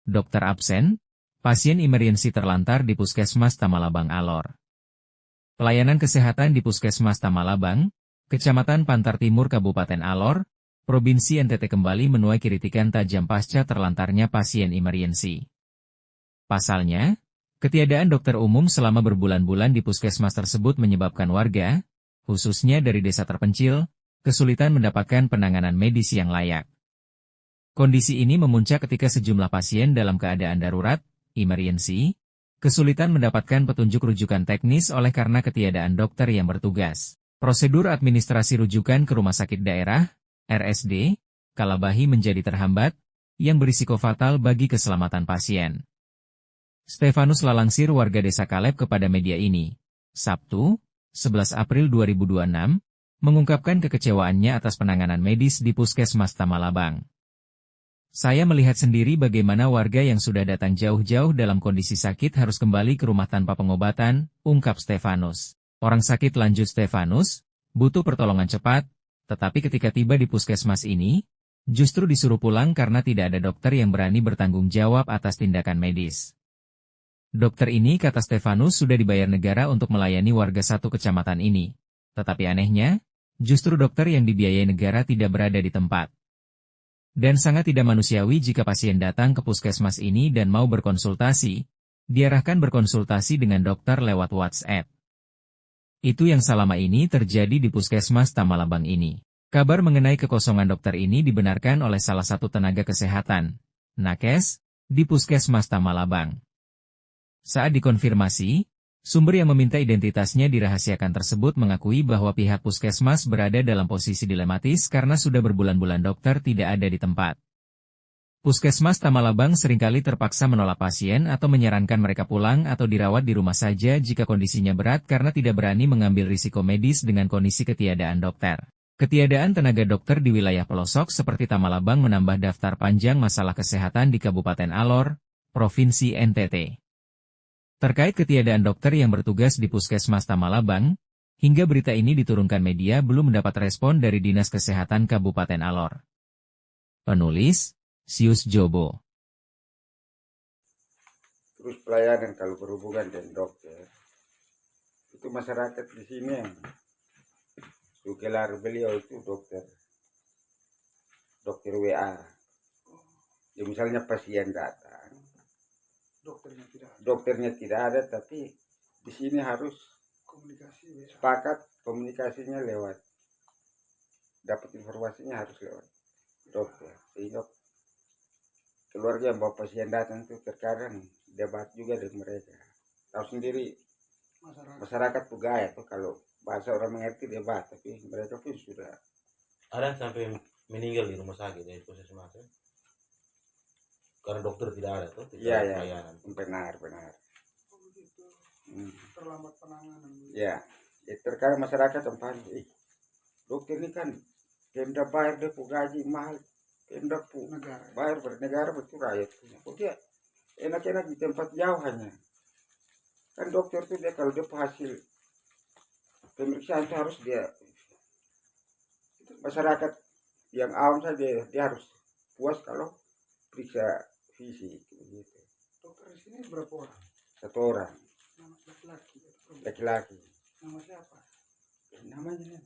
dokter absen, pasien emergensi terlantar di Puskesmas Tamalabang Alor. Pelayanan kesehatan di Puskesmas Tamalabang, Kecamatan Pantar Timur Kabupaten Alor, Provinsi NTT kembali menuai kritikan tajam pasca terlantarnya pasien emergensi. Pasalnya, ketiadaan dokter umum selama berbulan-bulan di puskesmas tersebut menyebabkan warga, khususnya dari desa terpencil, kesulitan mendapatkan penanganan medis yang layak. Kondisi ini memuncak ketika sejumlah pasien dalam keadaan darurat, emergensi, kesulitan mendapatkan petunjuk rujukan teknis oleh karena ketiadaan dokter yang bertugas. Prosedur administrasi rujukan ke rumah sakit daerah, RSD, Kalabahi menjadi terhambat, yang berisiko fatal bagi keselamatan pasien. Stefanus Lalangsir warga desa Kaleb kepada media ini, Sabtu, 11 April 2026, mengungkapkan kekecewaannya atas penanganan medis di Puskesmas Tamalabang. Saya melihat sendiri bagaimana warga yang sudah datang jauh-jauh dalam kondisi sakit harus kembali ke rumah tanpa pengobatan, ungkap Stefanus. Orang sakit, lanjut Stefanus, butuh pertolongan cepat, tetapi ketika tiba di puskesmas ini, justru disuruh pulang karena tidak ada dokter yang berani bertanggung jawab atas tindakan medis. Dokter ini, kata Stefanus, sudah dibayar negara untuk melayani warga satu kecamatan ini. Tetapi anehnya, justru dokter yang dibiayai negara tidak berada di tempat. Dan sangat tidak manusiawi jika pasien datang ke puskesmas ini dan mau berkonsultasi, diarahkan berkonsultasi dengan dokter lewat WhatsApp. Itu yang selama ini terjadi di Puskesmas Tamalabang ini. Kabar mengenai kekosongan dokter ini dibenarkan oleh salah satu tenaga kesehatan, nakes, di Puskesmas Tamalabang. Saat dikonfirmasi, sumber yang meminta identitasnya dirahasiakan tersebut mengakui bahwa pihak puskesmas berada dalam posisi dilematis karena sudah berbulan-bulan dokter tidak ada di tempat. Puskesmas Tamalabang seringkali terpaksa menolak pasien atau menyarankan mereka pulang atau dirawat di rumah saja jika kondisinya berat karena tidak berani mengambil risiko medis dengan kondisi ketiadaan dokter. Ketiadaan tenaga dokter di wilayah pelosok seperti Tamalabang menambah daftar panjang masalah kesehatan di Kabupaten Alor, Provinsi NTT. Terkait ketiadaan dokter yang bertugas di Puskesmas Tamalabang, hingga berita ini diturunkan media belum mendapat respon dari Dinas Kesehatan Kabupaten Alor. Penulis, Sius Jobo. Terus pelayanan kalau berhubungan dengan dokter, itu masyarakat di sini yang gelar beliau itu dokter WA. Ya misalnya pasien datang, dokternya tidak ada, tapi di sini harus sepakat komunikasinya lewat, dapat informasinya harus lewat dokter, sehingga keluarga yang bawa pasien datang itu terkadang debat juga dengan mereka. Tahu sendiri masyarakat Pugaya tuh kalau bahasa orang mengerti debat, tapi mereka pun sudah ada sampai meninggal di rumah sakit ya puskesmas ya? Karena dokter tidak ada tuh. Iya, benar. Terlambat penanganan. Ya, terkadang masyarakat tempat dokter ini kan Pemda bayar dia gaji mahal, Pemda bayar bernegara betul rakyat. Dia enak-enak di tempat jauh hanya. Kan dokter tuh dia kalau dia hasil pemeriksaan itu harus dia, masyarakat yang awam saja dia harus puas kalau periksa fisik begitu. Dokter di sini berapa orang? Satu orang. Laki-laki. Laki-laki. Nama siapa? Namanya